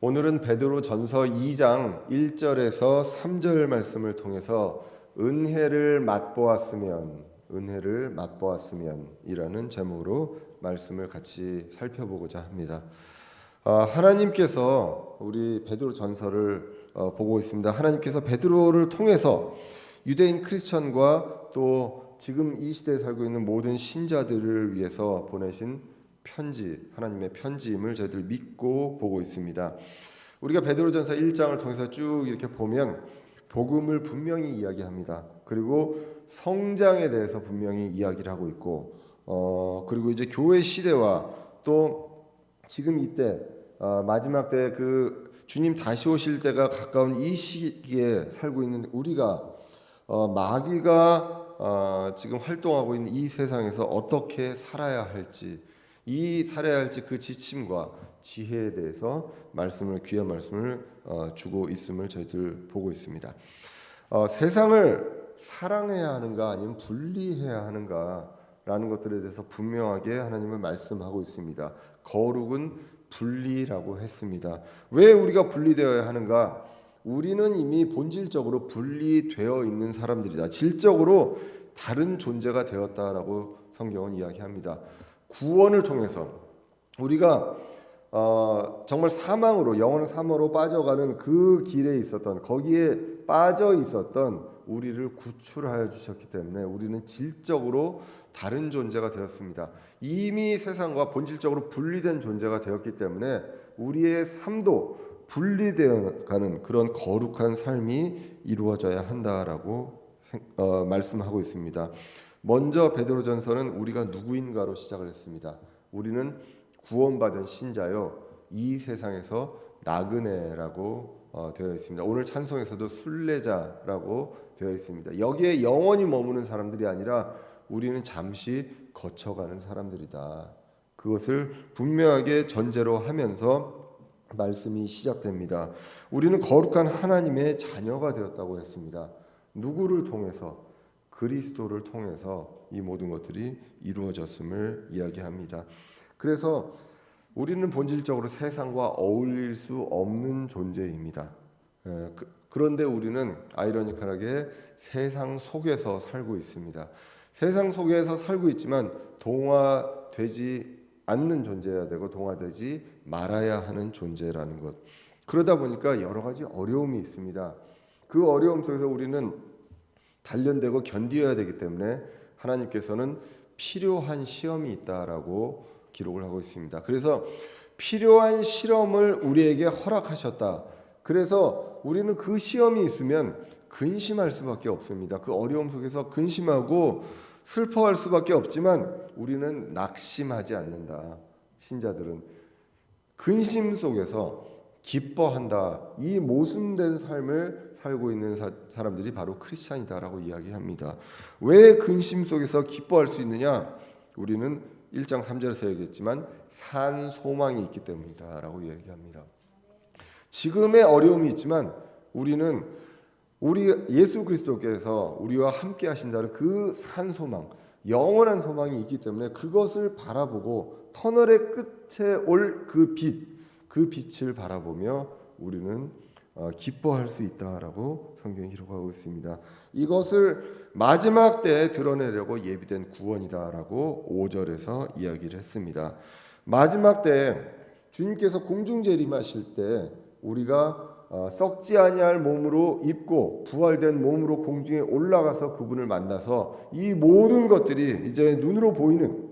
오늘은 베드로 전서 2장 1절에서 3절 말씀을 통해서 은혜를 맛보았으면 이라는 제목으로 말씀을 같이 살펴보고자 합니다. 하나님께서 우리 베드로 전서를 보고 있습니다. 하나님께서 베드로를 통해서 유대인 크리스천과 또 지금 이 시대에 살고 있는 모든 신자들을 위해서 보내신 편지, 하나님의 편지임을 저희들 믿고 보고 있습니다. 우리가 베드로전서 1장을 통해서 쭉 이렇게 보면 복음을 분명히 이야기합니다. 그리고 성장에 대해서 분명히 이야기를 하고 있고, 그리고 이제 교회 시대와 또 지금 이때 마지막 때 그 주님 다시 오실 때가 가까운 이 시기에 살고 있는 우리가 마귀가 지금 활동하고 있는 이 세상에서 어떻게 살아야 할지 그 지침과 지혜에 대해서 귀한 말씀을 주고 있음을 저희들 보고 있습니다. 세상을 사랑해야 하는가 아니면 분리해야 하는가라는 것들에 대해서 분명하게 하나님은 말씀하고 있습니다. 거룩은 분리라고 했습니다. 왜 우리가 분리되어야 하는가? 우리는 이미 본질적으로 분리되어 있는 사람들이다. 질적으로 다른 존재가 되었다라고 성경은 이야기합니다. 구원을 통해서 우리가 정말 영원한 사망으로 빠져가는 그 길에 있었던, 거기에 빠져 있었던 우리를 구출하여 주셨기 때문에 우리는 질적으로 다른 존재가 되었습니다. 이미 세상과 본질적으로 분리된 존재가 되었기 때문에 우리의 삶도 분리되어 가는 그런 거룩한 삶이 이루어져야 한다라고 말씀하고 있습니다. 먼저 베드로전서는 우리가 누구인가로 시작을 했습니다. 우리는 구원받은 신자요, 이 세상에서 나그네라고 되어 있습니다. 오늘 찬송에서도 순례자라고 되어 있습니다. 여기에 영원히 머무는 사람들이 아니라 우리는 잠시 거쳐가는 사람들이다. 그것을 분명하게 전제로 하면서 말씀이 시작됩니다. 우리는 거룩한 하나님의 자녀가 되었다고 했습니다. 누구를 통해서? 그리스도를 통해서 이 모든 것들이 이루어졌음을 이야기합니다. 그래서 우리는 본질적으로 세상과 어울릴 수 없는 존재입니다. 그런데 우리는 아이러니컬하게 세상 속에서 살고 있습니다. 세상 속에서 살고 있지만 동화되지 않는 존재여야 되고 동화되지 말아야 하는 존재라는 것. 그러다 보니까 여러 가지 어려움이 있습니다. 그 어려움 속에서 우리는 단련되고 견디어야 되기 때문에 하나님께서는 필요한 시험이 있다라고 기록을 하고 있습니다. 그래서 필요한 실험을 우리에게 허락하셨다. 그래서 우리는 그 시험이 있으면 근심할 수밖에 없습니다. 그 어려움 속에서 근심하고 슬퍼할 수밖에 없지만 우리는 낙심하지 않는다. 신자들은 근심 속에서 기뻐한다. 이 모순된 삶을 살고 있는 사람들이 바로 크리스찬이다라고 이야기합니다. 왜 근심 속에서 기뻐할 수 있느냐? 우리는 1장 3절에서 얘기했지만 산 소망이 있기 때문이다라고 이야기합니다. 지금의 어려움이 있지만 우리는 우리 예수 그리스도께서 우리와 함께 하신다는 그 산 소망, 영원한 소망이 있기 때문에 그것을 바라보고 터널의 끝에 올 그 빛을 바라보며 우리는 기뻐할 수 있다라고 성경이 기록하고 있습니다. 이것을 마지막 때에 드러내려고 예비된 구원이다라고 5절에서 이야기를 했습니다. 마지막 때에 주님께서 공중 재림하실 때 우리가 썩지 아니할 몸으로 입고 부활된 몸으로 공중에 올라가서 그분을 만나서 이 모든 것들이 이제 눈으로 보이는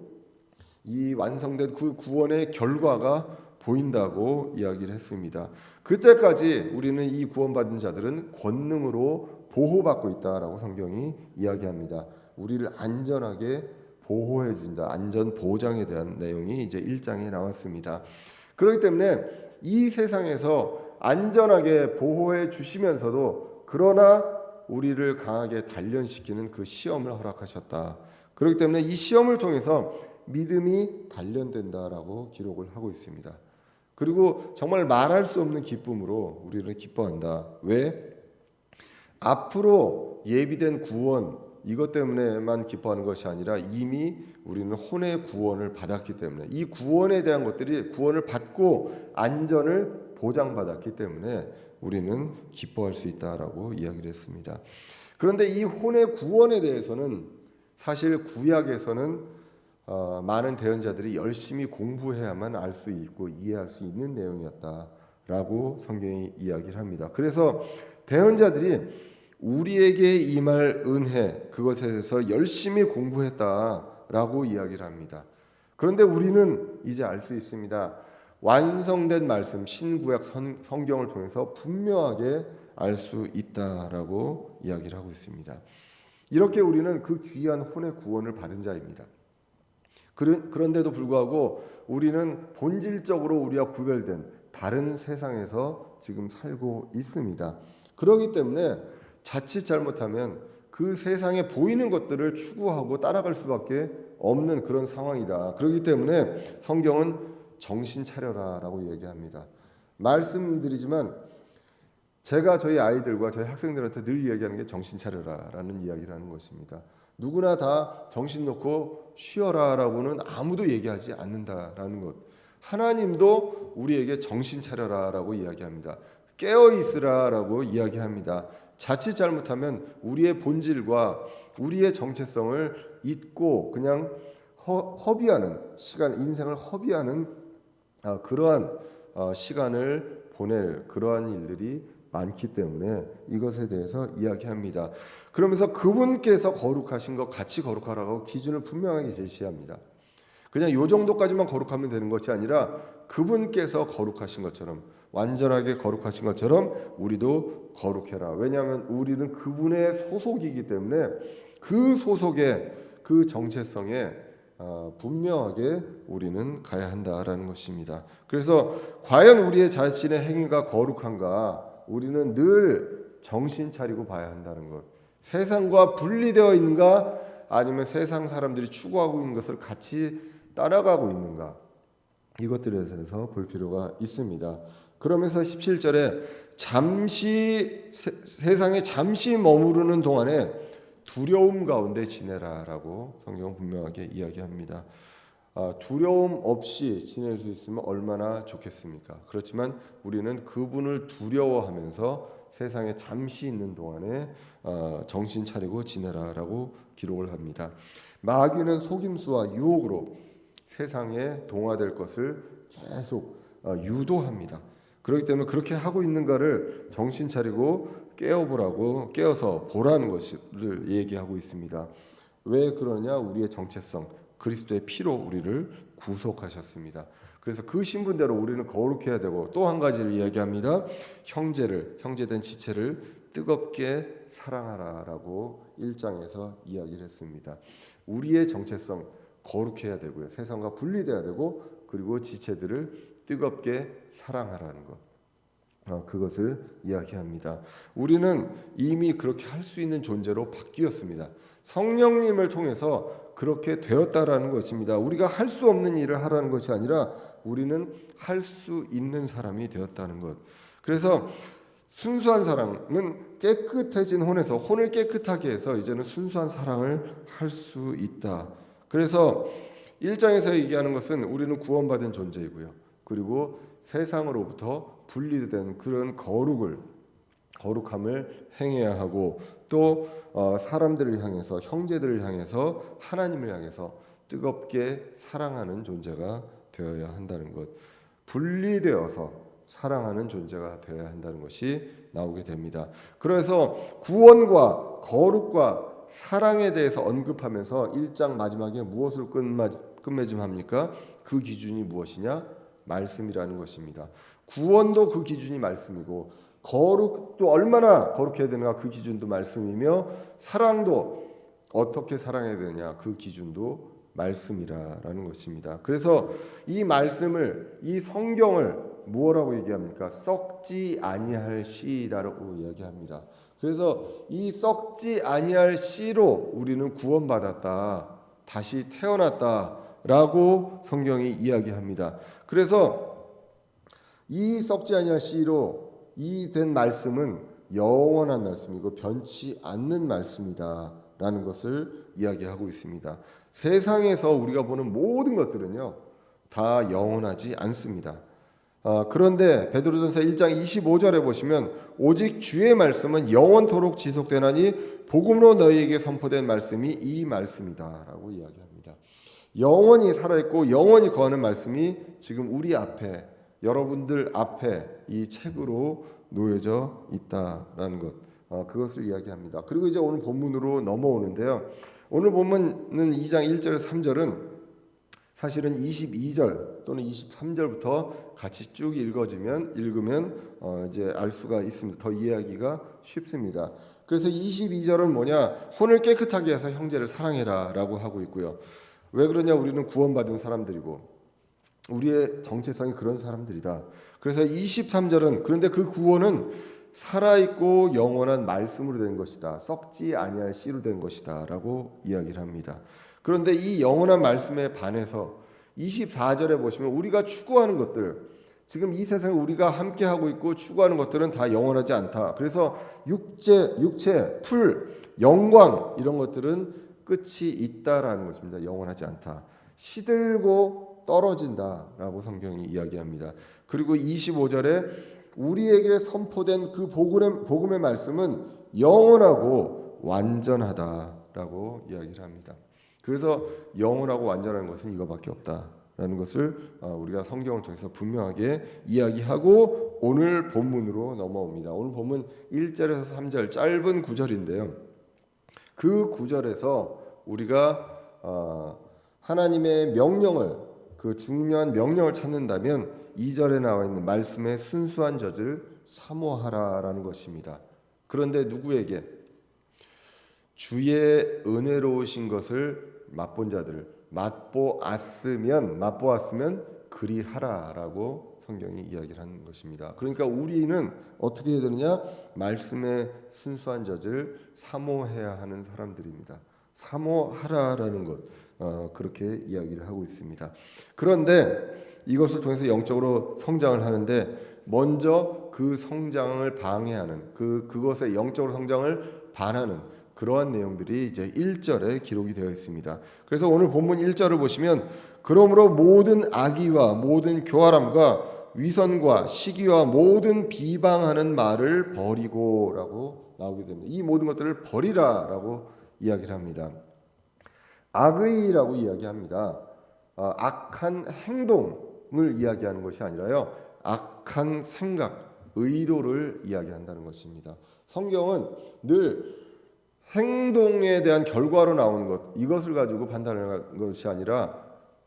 이 완성된 그 구원의 결과가 보인다고 이야기를 했습니다. 그때까지 우리는 이 구원받은 자들은 권능으로 보호받고 있다라고 성경이 이야기합니다. 우리를 안전하게 보호해 준다. 안전 보장에 대한 내용이 이제 1장에 나왔습니다. 그렇기 때문에 이 세상에서 안전하게 보호해 주시면서도 그러나 우리를 강하게 단련시키는 그 시험을 허락하셨다. 그렇기 때문에 이 시험을 통해서 믿음이 단련된다라고 기록을 하고 있습니다. 그리고 정말 말할 수 없는 기쁨으로 우리를 기뻐한다. 왜? 앞으로 예비된 구원, 이것 때문에만 기뻐하는 것이 아니라 이미 우리는 혼의 구원을 받았기 때문에 이 구원에 대한 것들이 구원을 받고 안전을 보장받았기 때문에 우리는 기뻐할 수 있다라고 이야기를 했습니다. 그런데 이 혼의 구원에 대해서는 사실 구약에서는 많은 대언자들이 열심히 공부해야만 알 수 있고 이해할 수 있는 내용이었다라고 성경이 이야기를 합니다. 그래서 대언자들이 우리에게 임할 은혜 그것에 대해서 열심히 공부했다라고 이야기를 합니다. 그런데 우리는 이제 알 수 있습니다. 완성된 말씀 신구약 성경을 통해서 분명하게 알 수 있다라고 이야기를 하고 있습니다. 이렇게 우리는 그 귀한 혼의 구원을 받은 자입니다. 그런데도 불구하고 우리는 본질적으로 우리와 구별된 다른 세상에서 지금 살고 있습니다. 그렇기 때문에 자칫 잘못하면 그 세상에 보이는 것들을 추구하고 따라갈 수밖에 없는 그런 상황이다. 그렇기 때문에 성경은 정신 차려라라고 얘기합니다. 말씀드리지만 제가 저희 아이들과 저희 학생들한테 늘 이야기하는 게 정신 차려라라는 이야기를 하는 것입니다. 누구나 다 정신 놓고 쉬어라라고는 아무도 얘기하지 않는다라는 것. 하나님도 우리에게 정신 차려라라고 이야기합니다. 깨어 있으라라고 이야기합니다. 자칫 잘못하면 우리의 본질과 우리의 정체성을 잊고 그냥 허비하는 시간, 인생을 허비하는 그러한 시간을 보낼 그러한 일들이 많기 때문에 이것에 대해서 이야기합니다. 그러면서 그분께서 거룩하신 것 같이 거룩하라고 기준을 분명하게 제시합니다. 그냥 요 정도까지만 거룩하면 되는 것이 아니라 그분께서 거룩하신 것처럼 완전하게 거룩하신 것처럼 우리도 거룩해라. 왜냐하면 우리는 그분의 소속이기 때문에 그 소속에 그 정체성에 분명하게 우리는 가야 한다라는 것입니다. 그래서 과연 우리의 자신의 행위가 거룩한가 우리는 늘 정신 차리고 봐야 한다는 것. 세상과 분리되어 있는가 아니면 세상 사람들이 추구하고 있는 것을 같이 따라가고 있는가 이것들에 대해서 볼 필요가 있습니다. 그러면서 17절에 잠시 세상에 잠시 머무르는 동안에 두려움 가운데 지내라라고 성경은 분명하게 이야기합니다. 두려움 없이 지낼 수 있으면 얼마나 좋겠습니까? 그렇지만 우리는 그분을 두려워하면서 세상에 잠시 있는 동안에 정신 차리고 지내라라고 기록을 합니다. 마귀는 속임수와 유혹으로 세상에 동화될 것을 계속 유도합니다. 그렇기 때문에 그렇게 하고 있는가를 정신 차리고 깨어서 보라는 것을 얘기하고 있습니다. 왜 그러냐? 우리의 정체성 그리스도의 피로 우리를 구속하셨습니다. 그래서 그 신분대로 우리는 거룩해야 되고 또 한 가지를 이야기합니다. 형제된 지체를 뜨겁게 사랑하라라고 1장에서 이야기를 했습니다. 우리의 정체성 거룩해야 되고요. 세상과 분리돼야 되고 그리고 지체들을 뜨겁게 사랑하라는 것. 그것을 이야기합니다. 우리는 이미 그렇게 할 수 있는 존재로 바뀌었습니다. 성령님을 통해서 그렇게 되었다라는 것입니다. 우리가 할 수 없는 일을 하라는 것이 아니라 우리는 할 수 있는 사람이 되었다는 것. 그래서 순수한 사랑은 깨끗해진 혼에서 혼을 깨끗하게 해서 이제는 순수한 사랑을 할 수 있다. 그래서 1장에서 얘기하는 것은 우리는 구원받은 존재이고요. 그리고 세상으로부터 분리된 그런 거룩함을 행해야 하고 또 사람들을 향해서 형제들을 향해서 하나님을 향해서 뜨겁게 사랑하는 존재가 되어야 한다는 것. 분리되어서 사랑하는 존재가 되어야 한다는 것이 나오게 됩니다. 그래서 구원과 거룩과 사랑에 대해서 언급하면서 1장 마지막에 무엇을 끝맺음합니까? 그 기준이 무엇이냐? 말씀이라는 것입니다. 구원도 그 기준이 말씀이고 거룩도 얼마나 거룩해야 되는가 그 기준도 말씀이며 사랑도 어떻게 사랑해야 되느냐 그 기준도 말씀이라는 것입니다. 그래서 이 말씀을 이 성경을 무엇라고 얘기합니까? 썩지 아니할 씨라고 이야기합니다. 그래서 이 썩지 아니할 씨로 우리는 구원받았다. 다시 태어났다라고 성경이 이야기합니다. 그래서 이 썩지 아니할 씨로 이 된 말씀은 영원한 말씀이고 변치 않는 말씀이다 라는 것을 이야기하고 있습니다. 세상에서 우리가 보는 모든 것들은요 다 영원하지 않습니다. 그런데 베드로전서 1장 25절에 보시면 오직 주의 말씀은 영원토록 지속되나니 복음으로 너희에게 선포된 말씀이 이 말씀이다라고 이야기합니다. 영원히 살아있고 영원히 거하는 말씀이 지금 우리 앞에, 여러분들 앞에 이 책으로 놓여져 있다라는 것, 그것을 이야기합니다. 그리고 이제 오늘 본문으로 넘어오는데요. 오늘 본문은 2장 1절 3절은 사실은 22절 또는 23절부터 같이 쭉 읽으면 이제 알 수가 있습니다. 더 이해하기가 쉽습니다. 그래서 22절은 뭐냐? 혼을 깨끗하게 해서 형제를 사랑해라라고 하고 있고요. 왜 그러냐? 우리는 구원받은 사람들이고 우리의 정체성이 그런 사람들이다. 그래서 23절은 그런데 그 구원은 살아있고 영원한 말씀으로 된 것이다. 썩지 아니할 씨로 된 것이다라고 이야기를 합니다. 그런데 이 영원한 말씀에 반해서 24절에 보시면 우리가 추구하는 것들, 지금 이 세상에 우리가 함께 하고 있고 추구하는 것들은 다 영원하지 않다. 그래서 육체, 풀, 영광 이런 것들은 끝이 있다라는 것입니다. 영원하지 않다. 시들고 떨어진다라고 성경이 이야기합니다. 그리고 25절에 우리에게 선포된 그 복음의 말씀은 영원하고 완전하다라고 이야기를 합니다. 그래서 영원하고 완전한 것은 이거밖에 없다라는 것을 우리가 성경을 통해서 분명하게 이야기하고 오늘 본문으로 넘어옵니다. 오늘 본문 1절에서 3절 짧은 구절인데요. 그 구절에서 우리가 하나님의 명령을, 그 중요한 명령을 찾는다면 2절에 나와 있는 말씀의 순수한 젖을 사모하라라는 것입니다. 그런데 누구에게? 주의 은혜로우신 것을 맛본 자들, 맛보았으면 그리하라라고 성경이 이야기를 하는 것입니다. 그러니까 우리는 어떻게 해야 되느냐? 말씀의 순수한 젖을 사모해야 하는 사람들입니다. 사모하라라는 것, 그렇게 이야기를 하고 있습니다. 그런데 이것을 통해서 영적으로 성장을 하는데 먼저 그 성장을 방해하는 그것의 영적으로 성장을 반하는 그러한 내용들이 이제 1절에 기록이 되어 있습니다. 그래서 오늘 본문 1절을 보시면 그러므로 모든 악의와 모든 교활함과 위선과 시기와 모든 비방하는 말을 버리고라고 나오게 됩니다. 이 모든 것들을 버리라라고 이야기를 합니다. 악의라고 이야기합니다. 악한 행동을 이야기하는 것이 아니라요. 악한 생각, 의도를 이야기한다는 것입니다. 성경은 늘 행동에 대한 결과로 나오는 것, 이것을 가지고 판단하는 것이 아니라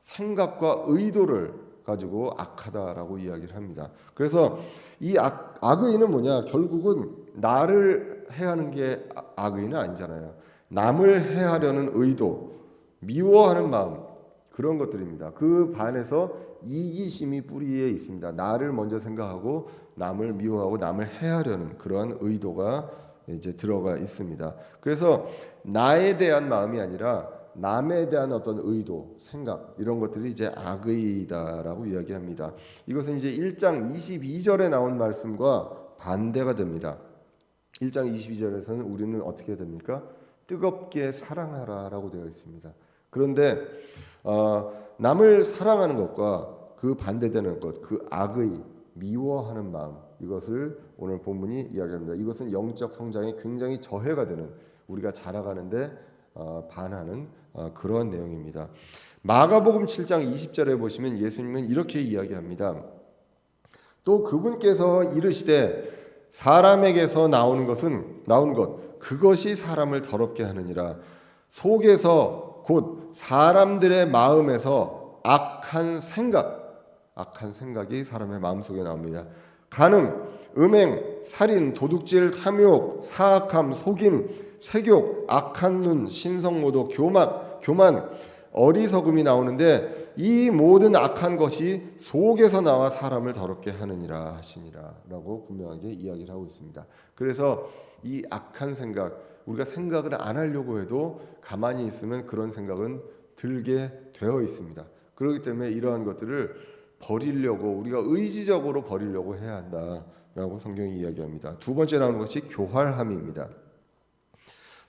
생각과 의도를 가지고 악하다라고 이야기를 합니다. 그래서 이 악의는 뭐냐? 결국은 나를 해하는 게 악의는 아니잖아요. 남을 해하려는 의도, 미워하는 마음, 그런 것들입니다. 그 반에서 이기심이 뿌리에 있습니다. 나를 먼저 생각하고 남을 미워하고 남을 해하려는 그러한 의도가 이제 들어가 있습니다. 그래서 나에 대한 마음이 아니라 남에 대한 어떤 의도, 생각 이런 것들이 이제 악의다라고 이야기합니다. 이것은 이제 1장 22절에 나온 말씀과 반대가 됩니다. 1장 22절에서는 우리는 어떻게 됩니까? 뜨겁게 사랑하라라고 되어 있습니다. 그런데 남을 사랑하는 것과 그 반대되는 것, 그 악의, 미워하는 마음, 이것을 오늘 본문이 이야기합니다. 이것은 영적 성장에 굉장히 저해가 되는, 우리가 자라가는데 반하는 그러한 내용입니다. 마가복음 7장 20절에 보시면 예수님은 이렇게 이야기합니다. 또 그분께서 이르시되 사람에게서 나온 것 그것이 사람을 더럽게 하느니라. 속에서 곧 사람들의 마음에서 악한 생각이 사람의 마음속에 나옵니다. 간음, 음행, 살인, 도둑질, 탐욕, 사악함, 속임, 색욕, 악한 눈, 신성모독, 교만, 어리석음이 나오는데 이 모든 악한 것이 속에서 나와 사람을 더럽게 하느니라 하시니라 라고 분명하게 이야기를 하고 있습니다. 그래서 이 악한 생각, 우리가 생각을 안 하려고 해도 가만히 있으면 그런 생각은 들게 되어 있습니다. 그렇기 때문에 이러한 것들을 버리려고, 우리가 의지적으로 버리려고 해야 한다라고 성경이 이야기합니다. 두 번째 나오는 것이 교활함입니다.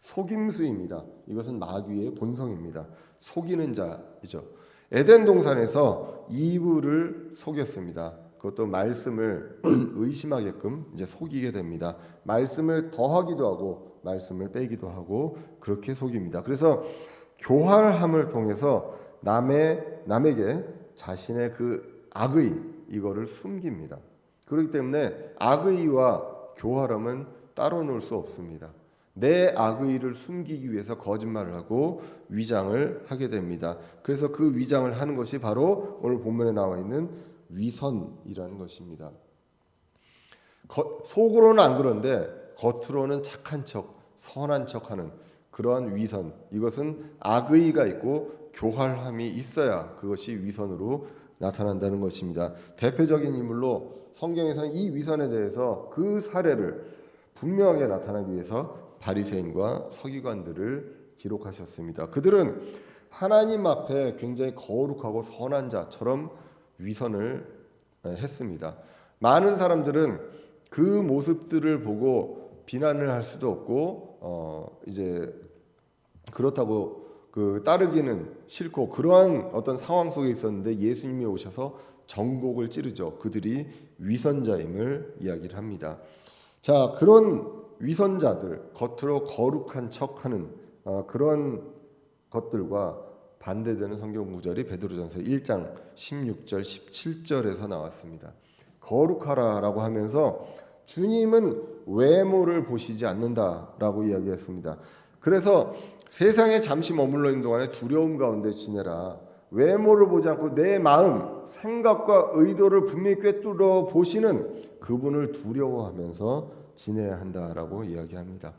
속임수입니다. 이것은 마귀의 본성입니다. 속이는 자이죠. 에덴 동산에서 이브를 속였습니다. 그것도 말씀을 의심하게끔 이제 속이게 됩니다. 말씀을 더하기도 하고 말씀을 빼기도 하고 그렇게 속입니다. 그래서 교활함을 통해서 남에게 자신의 그 악의 이거를 숨깁니다. 그렇기 때문에 악의와 교활함은 따로 놀 수 없습니다. 내 악의를 숨기기 위해서 거짓말을 하고 위장을 하게 됩니다. 그래서 그 위장을 하는 것이 바로 오늘 본문에 나와 있는 위선이라는 것입니다. 속으로는 안 그런데 겉으로는 착한 척, 선한 척하는 그러한 위선, 이것은 악의가 있고 교활함이 있어야 그것이 위선으로 나타난다는 것입니다. 대표적인 인물로 성경에서는 이 위선에 대해서 그 사례를 분명하게 나타나기 위해서 바리새인과 서기관들을 기록하셨습니다. 그들은 하나님 앞에 굉장히 거룩하고 선한 자처럼 위선을 했습니다. 많은 사람들은 그 모습들을 보고 비난을 할 수도 없고 이제 그렇다고 그 따르기는 싫고 그러한 어떤 상황 속에 있었는데 예수님이 오셔서 전곡을 찌르죠. 그들이 위선자임을 이야기를 합니다. 자, 그런 위선자들, 겉으로 거룩한 척하는 그런 것들과 반대되는 성경 구절이 베드로전서 1장 16절 17절에서 나왔습니다. 거룩하라라고 하면서 주님은 외모를 보시지 않는다라고 이야기했습니다. 그래서 세상에 잠시 머물러 있는 동안에 두려움 가운데 지내라. 외모를 보지 않고 내 마음, 생각과 의도를 분명히 꿰뚫어 보시는 그분을 두려워하면서 지내야 한다라고 이야기합니다.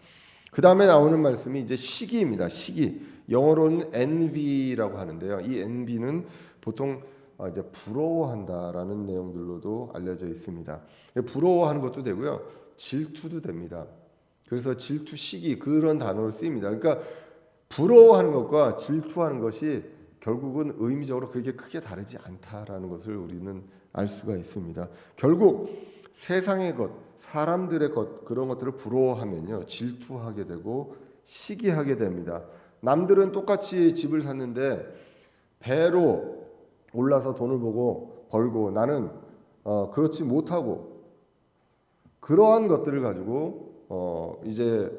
그 다음에 나오는 말씀이 이제 시기입니다. 시기. 영어로는 envy라고 하는데요. 이 envy는 보통 이제 부러워한다라는 내용들로도 알려져 있습니다. 부러워하는 것도 되고요. 질투도 됩니다. 그래서 질투, 시기 그런 단어로 쓰입니다. 그러니까 부러워하는 것과 질투하는 것이 결국은 의미적으로 그게 크게 다르지 않다라는 것을 우리는 알 수가 있습니다. 결국 세상의 것, 사람들의 것 그런 것들을 부러워하면요 질투하게 되고 시기하게 됩니다. 남들은 똑같이 집을 샀는데 배로 올라서 돈을 벌고 나는 그렇지 못하고 그러한 것들을 가지고 이제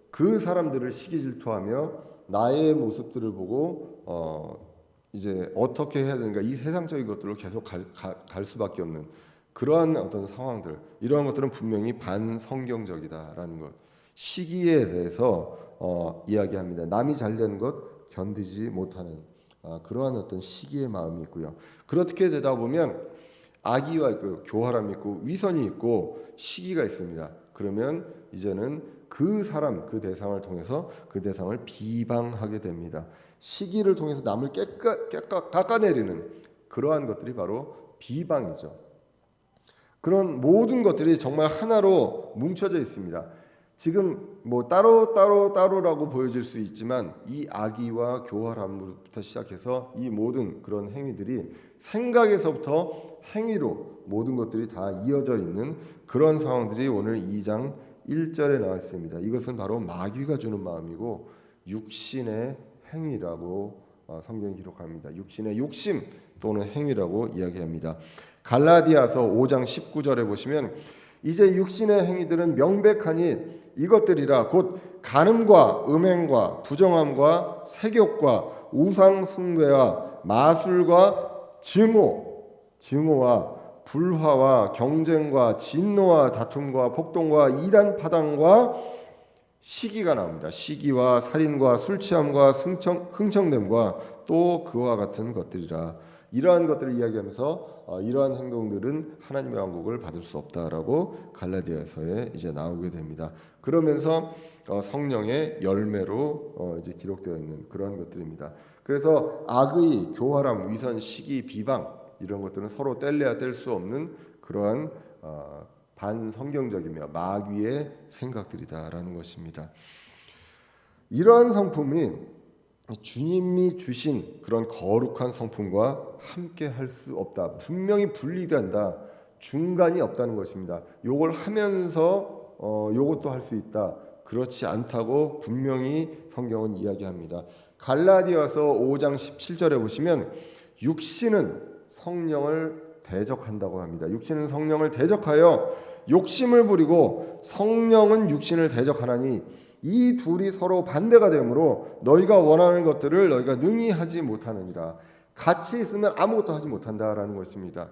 그 사람들을 시기 질투하며 나의 모습들을 보고 이제 어떻게 해야 되는가 이 세상적인 것들로 계속 갈 수밖에 없는 그러한 어떤 상황들 이러한 것들은 분명히 반성경적이다라는 것 시기에 대해서 이야기합니다. 남이 잘된 것 견디지 못하는 그러한 어떤 시기의 마음이 있고요. 그렇게 되다 보면 악의가 있고 교활함이 있고 위선이 있고 시기가 있습니다. 그러면 이제는 그 사람 그 대상을 통해서 그 대상을 비방하게 됩니다. 시기를 통해서 남을 깎아내리는 그러한 것들이 바로 비방이죠. 그런 모든 것들이 정말 하나로 뭉쳐져 있습니다. 지금 뭐 따로라고 보여질 수 있지만 이 악의와 교활함부터 시작해서 이 모든 그런 행위들이 생각에서부터 행위로 모든 것들이 다 이어져 있는 그런 상황들이 오늘 2장 1절에 나와 있습니다. 이것은 바로 마귀가 주는 마음이고 육신의 행위라고 성경이 기록합니다. 육신의 욕심 또는 행위라고 이야기합니다. 갈라디아서 5장 19절에 보시면 이제 육신의 행위들은 명백하니 이것들이라 곧 간음과 음행과 부정함과 색욕과 우상 숭배와 마술과 증오와 불화와 경쟁과 진노와 다툼과 폭동과 이단 파당과 시기가 나옵니다. 시기와 살인과 술 취함과 흥청됨과 또 그와 같은 것들이라. 이러한 것들을 이야기하면서 이러한 행동들은 하나님의 왕국을 받을 수 없다라고 갈라디아서에 이제 나오게 됩니다. 그러면서 성령의 열매로 이제 기록되어 있는 그러한 것들입니다. 그래서 악의, 교활함, 위선, 시기, 비방 이런 것들은 서로 뗄래야 뗄 수 없는 그러한 반성경적이며 마귀의 생각들이다라는 것입니다. 이러한 성품이 주님이 주신 그런 거룩한 성품과 함께 할 수 없다. 분명히 분리된다. 중간이 없다는 것입니다. 요걸 하면서 요것도 할 수 있다. 그렇지 않다고 분명히 성경은 이야기합니다. 갈라디아서 5장 17절에 보시면 육신은 성령을 대적한다고 합니다. 육신은 성령을 대적하여 욕심을 부리고 성령은 육신을 대적하나니 이 둘이 서로 반대가 되므로 너희가 원하는 것들을 너희가 능히 하지 못하느니라. 같이 있으면 아무것도 하지 못한다라는 것입니다.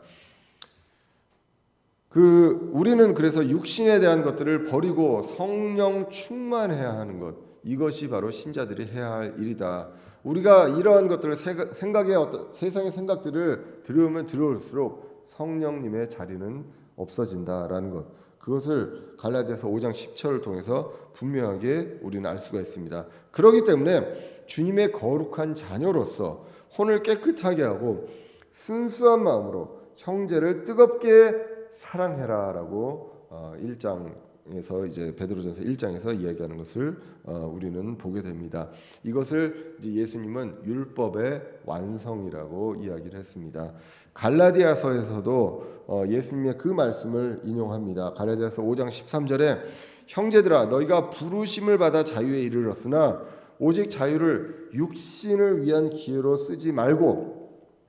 우리는 그래서 육신에 대한 것들을 버리고 성령 충만해야 하는 것, 이것이 바로 신자들이 해야 할 일이다. 우리가 이러한 것들을 생각의 어떤 세상의 생각들을 들으면 들을수록 성령님의 자리는 없어진다라는 것, 그것을 갈라디아서 5장 10절을 통해서 분명하게 우리는 알 수가 있습니다. 그렇기 때문에 주님의 거룩한 자녀로서 혼을 깨끗하게 하고 순수한 마음으로 형제를 뜨겁게 사랑해라라고 1장에서 이제 베드로전서 1장에서 이야기하는 것을 우리는 보게 됩니다. 이것을 이제 예수님은 율법의 완성이라고 이야기를 했습니다. 갈라디아서에서도 예수님의 그 말씀을 인용합니다. 갈라디아서 5장 13절에 형제들아 너희가 부르심을 받아 자유에 이르렀으나 오직 자유를 육신을 위한 기회로 쓰지 말고,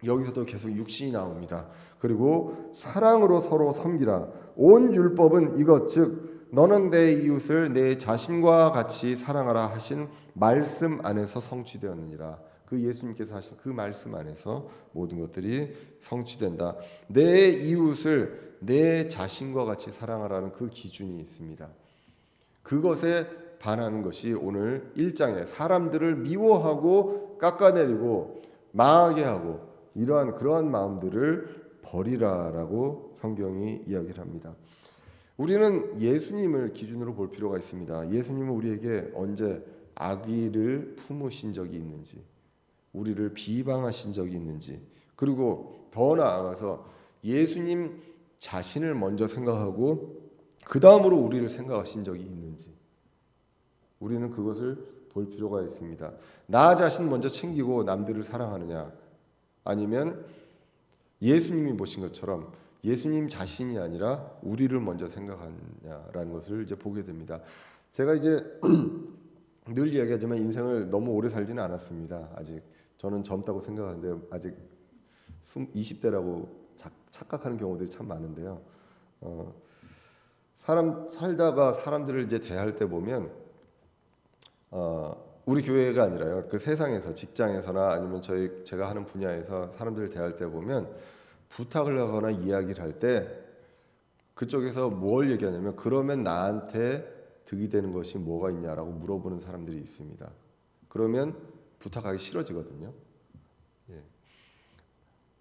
여기서도 계속 육신이 나옵니다. 그리고 사랑으로 서로 섬기라. 온 율법은 이것 즉 너는 내 이웃을 내 자신과 같이 사랑하라 하신 말씀 안에서 성취되었느니라. 그 예수님께서 하신 그 말씀 안에서 모든 것들이 성취된다. 내 이웃을 내 자신과 같이 사랑하라는 그 기준이 있습니다. 그것에 반하는 것이 오늘 1장에 사람들을 미워하고 깎아내리고 망하게 하고 그러한 마음들을 버리라라고 성경이 이야기를 합니다. 우리는 예수님을 기준으로 볼 필요가 있습니다. 예수님은 우리에게 언제 악의를 품으신 적이 있는지, 우리를 비방하신 적이 있는지, 그리고 더 나아가서 예수님 자신을 먼저 생각하고 그 다음으로 우리를 생각하신 적이 있는지, 우리는 그것을 볼 필요가 있습니다. 나 자신 먼저 챙기고 남들을 사랑하느냐, 아니면 예수님이 보신 것처럼 예수님 자신이 아니라 우리를 먼저 생각하느냐라는 것을 이제 보게 됩니다. 제가 이제 늘 이야기하지만 인생을 너무 오래 살지는 않았습니다. 아직 저는 젊다고 생각하는데 아직 20대라고 착각하는 경우들이 참 많은데요. 살다가 사람들을 이제 대할 때 보면 우리 교회가 아니라요, 그 세상에서 직장에서나 아니면 제가 하는 분야에서 사람들을 대할 때 보면 부탁을 하거나 이야기를 할 때 그쪽에서 뭘 얘기하냐면 그러면 나한테 득이 되는 것이 뭐가 있냐라고 물어보는 사람들이 있습니다. 그러면 부탁하기 싫어지거든요. 예.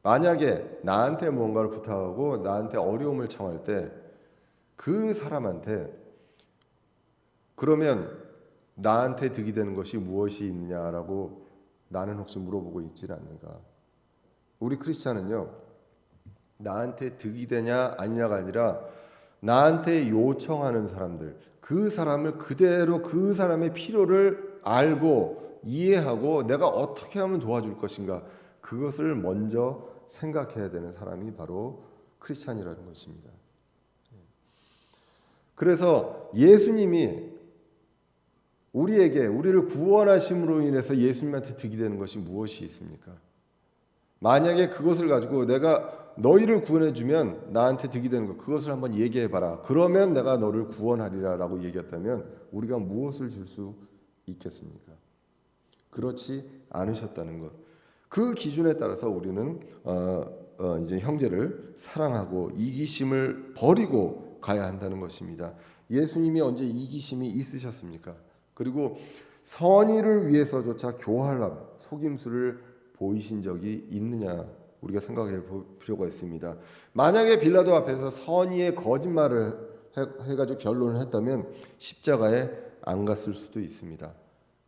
만약에 나한테 뭔가를 부탁하고 나한테 어려움을 청할 때 그 사람한테 그러면 나한테 득이 되는 것이 무엇이 있느냐라고 나는 혹시 물어보고 있지는 않는가. 우리 크리스찬은요, 나한테 득이 되냐 아니냐가 아니라 나한테 요청하는 사람들, 그 사람을 그대로 그 사람의 필요를 알고 이해하고 내가 어떻게 하면 도와줄 것인가, 그것을 먼저 생각해야 되는 사람이 바로 크리스찬이라는 것입니다. 그래서 예수님이 우리를 구원하심으로 인해서 예수님한테 득이 되는 것이 무엇이 있습니까? 만약에 그것을 가지고 내가 너희를 구원해주면 나한테 득이 되는 것, 그것을 한번 얘기해봐라. 그러면 내가 너를 구원하리라라고 얘기했다면 우리가 무엇을 줄 수 있겠습니까? 그렇지 않으셨다는 것. 그 기준에 따라서 우리는 이제 형제를 사랑하고 이기심을 버리고 가야 한다는 것입니다. 예수님이 언제 이기심이 있으셨습니까? 그리고 선의를 위해서조차 교활함, 속임수를 보이신 적이 있느냐, 우리가 생각해 볼 필요가 있습니다. 만약에 빌라도 앞에서 선의의 거짓말을 해가지고 변론을 했다면 십자가에 안 갔을 수도 있습니다.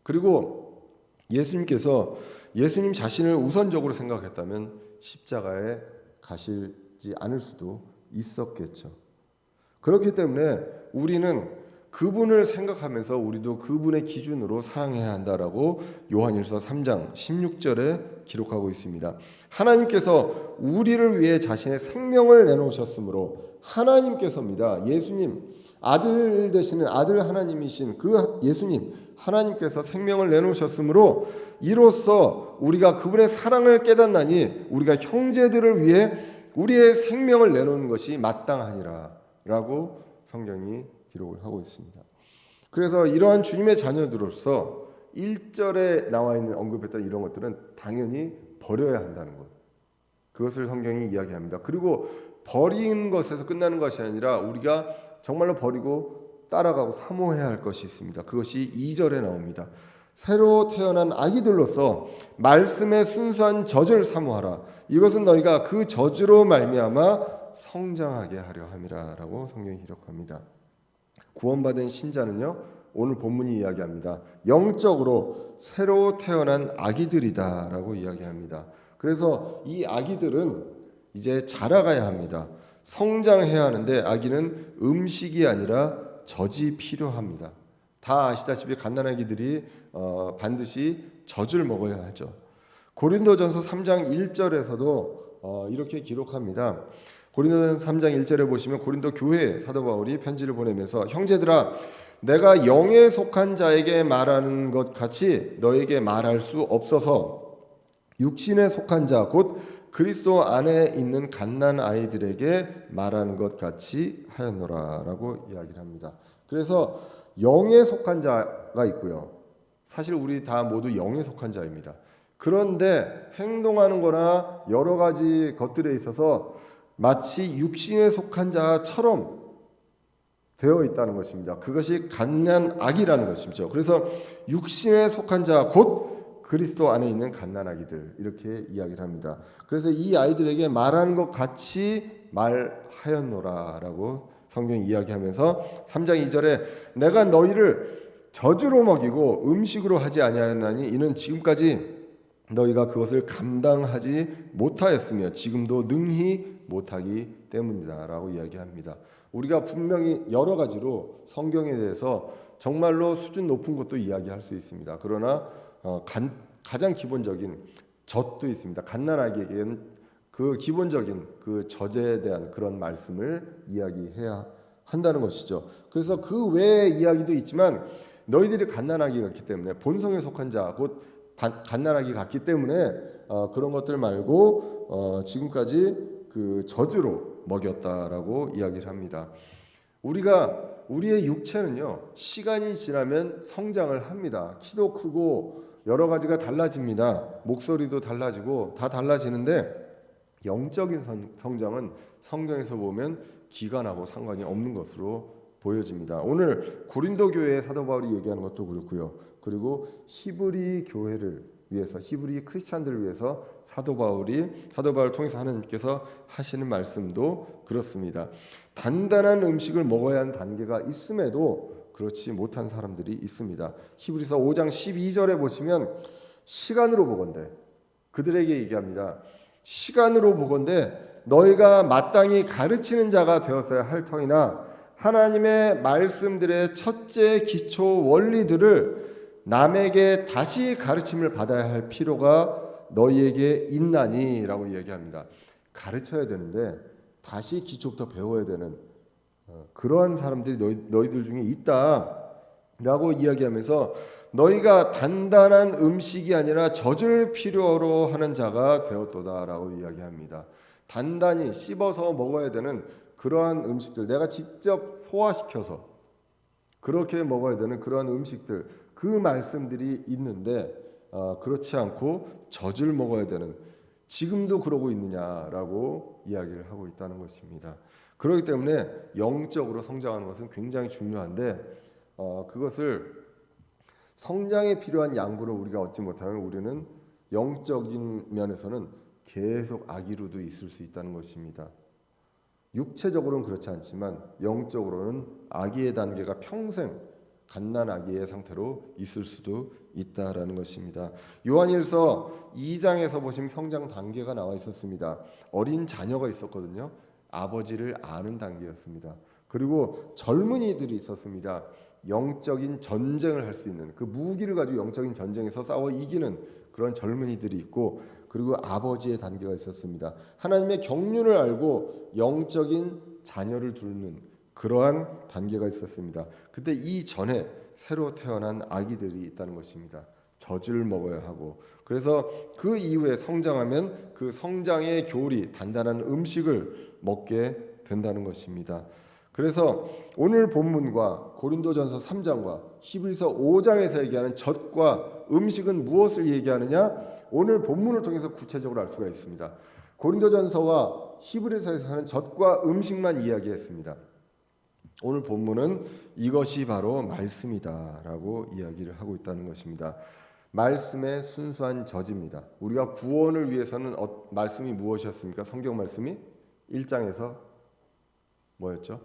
그리고 예수님께서 예수님 자신을 우선적으로 생각했다면 십자가에 가시지 않을 수도 있었겠죠. 그렇기 때문에 우리는 그분을 생각하면서 우리도 그분의 기준으로 사랑해야 한다라고 요한일서 3장 16절에 기록하고 있습니다. 하나님께서 우리를 위해 자신의 생명을 내놓으셨으므로, 하나님께서입니다. 예수님, 아들 되시는 아들 하나님이신 그 예수님 하나님께서 생명을 내놓으셨으므로 이로써 우리가 그분의 사랑을 깨닫나니 우리가 형제들을 위해 우리의 생명을 내놓는 것이 마땅하니라 라고 성경이 기록을 하고 있습니다. 그래서 이러한 주님의 자녀들로서 1절에 나와 있는 언급했던 이런 것들은 당연히 버려야 한다는 것, 그것을 성경이 이야기합니다. 그리고 버린 것에서 끝나는 것이 아니라 우리가 정말로 버리고 따라가고 사모해야 할 것이 있습니다. 그것이 2절에 나옵니다. 새로 태어난 아기들로서 말씀의 순수한 젖을 사모하라. 이것은 너희가 그 젖으로 말미암아 성장하게 하려 함이라라고 성경이 기록합니다. 구원받은 신자는요, 오늘 본문이 이야기합니다. 영적으로 새로 태어난 아기들이다라고 이야기합니다. 그래서 이 아기들은 이제 자라가야 합니다. 성장해야 하는데 아기는 음식이 아니라 젖이 필요합니다. 다 아시다시피 갓난아기들이 반드시 젖을 먹어야 하죠. 고린도전서 3장 1절에서도 이렇게 기록합니다. 고린도전서 3장 1절에 보시면 고린도 교회에 사도 바울이 편지를 보내면서 형제들아, 내가 영에 속한 자에게 말하는 것 같이 너에게 말할 수 없어서 육신에 속한 자 곧 그리스도 안에 있는 갓난 아이들에게 말하는 것 같이 하였노라라고 이야기를 합니다. 그래서 영에 속한 자가 있고요. 사실 우리 다 모두 영에 속한 자입니다. 그런데 행동하는 거나 여러 가지 것들에 있어서 마치 육신에 속한 자처럼 되어 있다는 것입니다. 그것이 갓난아기라는 것이죠. 그래서 육신에 속한 자 곧 그리스도 안에 있는 갓난아기들, 이렇게 이야기를 합니다. 그래서 이 아이들에게 말하는 것 같이 말하였노라라고 성경이 이야기하면서 3장 2절에 내가 너희를 젖으로 먹이고 음식으로 하지 아니하였나니 이는 지금까지 너희가 그것을 감당하지 못하였으며 지금도 능히 못하기 때문이다라고 이야기합니다. 우리가 분명히 여러 가지로 성경에 대해서 정말로 수준 높은 것도 이야기할 수 있습니다. 그러나 가장 기본적인 젖도 있습니다. 갓난아기에게는 그 기본적인 그 젖에 대한 그런 말씀을 이야기해야 한다는 것이죠. 그래서 그 외의 이야기도 있지만 너희들이 갓난아기 같기 때문에 본성에 속한 자 곧 갓난아기 같기 때문에 그런 것들 말고 지금까지 그 젖으로 먹였다라고 이야기를 합니다. 우리의 육체는요, 시간이 지나면 성장을 합니다. 키도 크고 여러 가지가 달라집니다. 목소리도 달라지고 다 달라지는데 영적인 성장은 성경에서 보면 기간하고 상관이 없는 것으로 보여집니다. 오늘 고린도 교회의 사도 바울이 얘기하는 것도 그렇고요. 그리고 히브리 교회를 위해서, 히브리 크리스찬들을 위해서 사도 바울을 통해서 하나님께서 하시는 말씀도 그렇습니다. 단단한 음식을 먹어야 하는 단계가 있음에도 그렇지 못한 사람들이 있습니다. 히브리서 5장 12절에 보시면 시간으로 보건대, 그들에게 얘기합니다. 시간으로 보건대 너희가 마땅히 가르치는 자가 되었어야 할 터이나 하나님의 말씀들의 첫째 기초 원리들을 남에게 다시 가르침을 받아야 할 필요가 너희에게 있나니 라고 이야기합니다. 가르쳐야 되는데 다시 기초부터 배워야 되는 그러한 사람들이 너희들 중에 있다라고 이야기하면서 너희가 단단한 음식이 아니라 젖을 필요로 하는 자가 되었도다라고 이야기합니다. 단단히 씹어서 먹어야 되는 그러한 음식들, 내가 직접 소화시켜서 그렇게 먹어야 되는 그러한 음식들, 그 말씀들이 있는데 그렇지 않고 젖을 먹어야 되는, 지금도 그러고 있느냐라고 이야기를 하고 있다는 것입니다. 그렇기 때문에 영적으로 성장하는 것은 굉장히 중요한데 그것을 성장에 필요한 양분을 우리가 얻지 못하면 우리는 영적인 면에서는 계속 아기로도 있을 수 있다는 것입니다. 육체적으로는 그렇지 않지만 영적으로는 아기의 단계가 평생 갓난아기의 상태로 있을 수도 있다라는 것입니다. 요한일서 2장에서 보시면 성장 단계가 나와 있었습니다. 어린 자녀가 있었거든요. 아버지를 아는 단계였습니다. 그리고 젊은이들이 있었습니다. 영적인 전쟁을 할 수 있는 그 무기를 가지고 영적인 전쟁에서 싸워 이기는 그런 젊은이들이 있고, 그리고 아버지의 단계가 있었습니다. 하나님의 경륜을 알고 영적인 자녀를 두는 그러한 단계가 있었습니다. 근데 이 전에 새로 태어난 아기들이 있다는 것입니다. 젖을 먹어야 하고, 그래서 그 이후에 성장하면 그 성장의 교리, 단단한 음식을 먹게 된다는 것입니다. 그래서 오늘 본문과 고린도전서 3장과 히브리서 5장에서 얘기하는 젖과 음식은 무엇을 얘기하느냐? 오늘 본문을 통해서 구체적으로 알 수가 있습니다. 고린도전서와 히브리서에서는 젖과 음식만 이야기했습니다. 오늘 본문은 이것이 바로 말씀이다라고 이야기를 하고 있다는 것입니다. 말씀의 순수한 젖입니다. 우리가 구원을 위해서는 말씀이 무엇이었습니까? 성경 말씀이 1장에서 뭐였죠?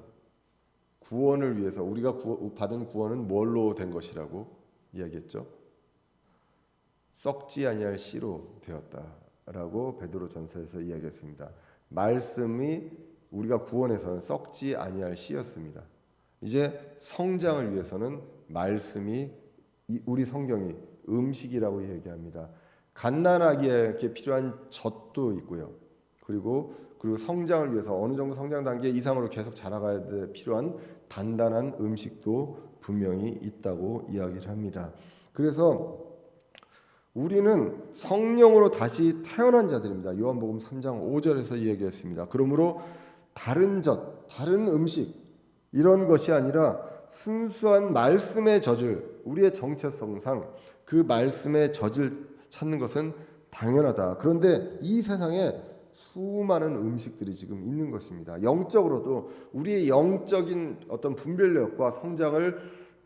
구원을 위해서 우리가 받은 구원은 뭘로 된 것이라고 이야기했죠? 썩지 아니할 씨로 되었다라고 베드로전서에서 이야기했습니다. 말씀이 우리가 구원에서는 썩지 아니할 씨였습니다. 이제 성장을 위해서는 말씀이 우리 성경이 음식이라고 얘기합니다. 갓난아기에게 필요한 젖도 있고요. 그리고 성장을 위해서 어느 정도 성장 단계 이상으로 계속 자라가야 돼 필요한 단단한 음식도 분명히 있다고 이야기를 합니다. 그래서 우리는 성령으로 다시 태어난 자들입니다. 요한복음 3장 5절에서 이야기했습니다. 그러므로 다른 젖, 다른 음식 이런 것이 아니라 순수한 말씀의 젖을, 우리의 정체성상 그 말씀의 젖을 찾는 것은 당연하다. 그런데 이 세상에 수많은 음식들이 지금 있는 것입니다. 영적으로도 우리의 영적인 어떤 분별력과 성장을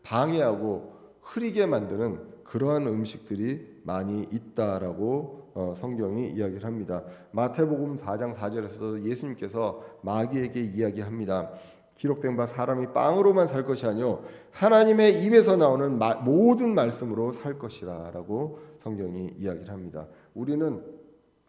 방해하고 흐리게 만드는 그러한 음식들이 많이 있다라고 성경이 이야기를 합니다. 마태복음 4장 4절에서 예수님께서 마귀에게 이야기합니다. 기록된 바 사람이 빵으로만 살 것이 아니요 하나님의 입에서 나오는 모든 말씀으로 살 것이라라고 성경이 이야기를 합니다. 우리는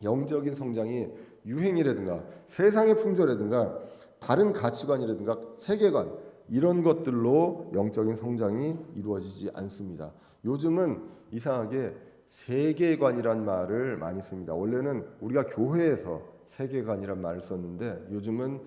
영적인 성장이 유행이라든가 세상의 풍조라든가 다른 가치관이라든가 세계관 이런 것들로 영적인 성장이 이루어지지 않습니다. 요즘은 이상하게 세계관이란 말을 많이 씁니다. 원래는 우리가 교회에서 세계관이란 말을 썼는데 요즘은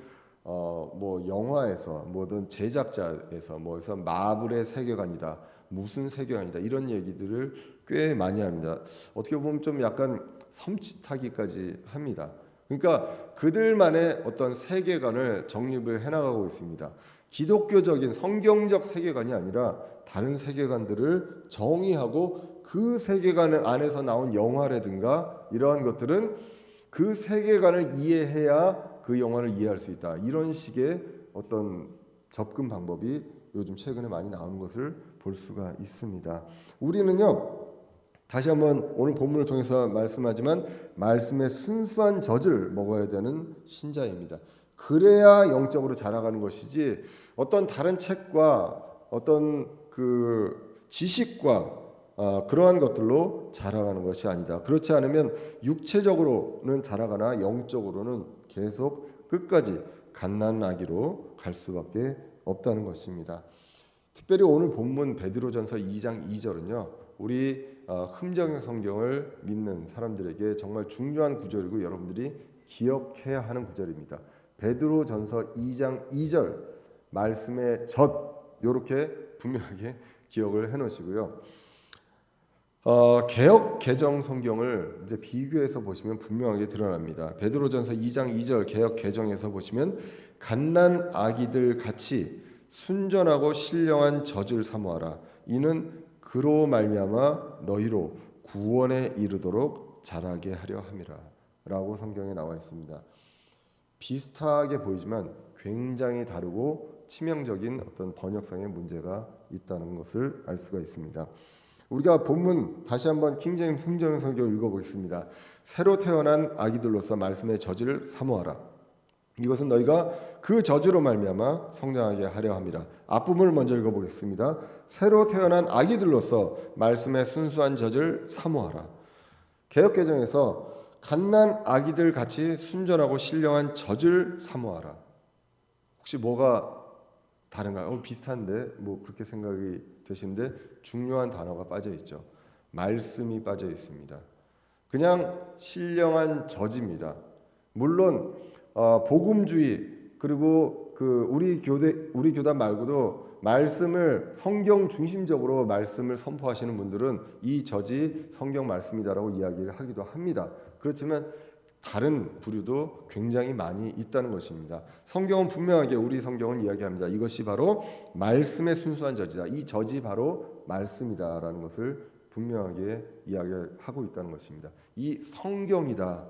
뭐 영화에서 뭐든 제작자에서 뭐에서 마블의 세계관이다, 무슨 세계관이다 이런 얘기들을 꽤 많이 합니다. 어떻게 보면 좀 약간 섬찟하기까지 합니다. 그러니까 그들만의 어떤 세계관을 정립을 해나가고 있습니다. 기독교적인 성경적 세계관이 아니라 다른 세계관들을 정의하고 그 세계관 안에서 나온 영화라든가 이러한 것들은 그 세계관을 이해해야 그 영화를 이해할 수 있다. 이런 식의 어떤 접근 방법이 요즘 최근에 많이 나오는 것을 볼 수가 있습니다. 우리는요, 다시 한번 오늘 본문을 통해서 말씀하지만 말씀의 순수한 젖을 먹어야 되는 신자입니다. 그래야 영적으로 자라가는 것이지 어떤 다른 책과 어떤 그 지식과 그러한 것들로 자라가는 것이 아니다. 그렇지 않으면 육체적으로는 자라가나 영적으로는 계속 끝까지 갓난아기로 갈 수밖에 없다는 것입니다. 특별히 오늘 본문 베드로전서 2장 2절은요. 우리 흠정의 성경을 믿는 사람들에게 정말 중요한 구절이고 여러분들이 기억해야 하는 구절입니다. 베드로전서 2장 2절 말씀의 젖 이렇게 분명하게 기억을 해놓으시고요. 개역 개정 성경을 이제 비교해서 보시면 분명하게 드러납니다. 베드로전서 2장 2절 개역 개정에서 보시면 갓난 아기들 같이 순전하고 신령한 젖을 사모하라. 이는 그로 말미암아 너희로 구원에 이르도록 자라게 하려 함이라라고 성경에 나와 있습니다. 비슷하게 보이지만 굉장히 다르고 치명적인 어떤 번역상의 문제가 있다는 것을 알 수가 있습니다. 우리가 본문 다시 한번 킹제임스 흠정 성경을 읽어보겠습니다. 새로 태어난 아기들로서 말씀의 젖을 사모하라. 이것은 너희가 그 젖으로 말미암아 성장하게 하려 함이라. 앞부분을 먼저 읽어보겠습니다. 새로 태어난 아기들로서 말씀의 순수한 젖을 사모하라. 개역개정에서 갓난 아기들 같이 순전하고 신령한 젖을 사모하라. 혹시 뭐가 다른가요? 비슷한데 뭐 그렇게 생각이 되시는데 중요한 단어가 빠져 있죠. 말씀이 빠져 있습니다. 그냥 신령한 저지입니다. 물론 복음주의 그리고 그 우리 교단 말고도 말씀을 성경 중심적으로 말씀을 선포하시는 분들은 이 저지 성경 말씀이다라고 이야기를 하기도 합니다. 그렇지만 다른 부류도 굉장히 많이 있다는 것입니다. 성경은 분명하게 우리 성경은 이야기합니다. 이것이 바로 말씀의 순수한 저지다. 이 저지 바로 말씀이다라는 것을 분명하게 이야기하고 있다는 것입니다. 이 성경이다.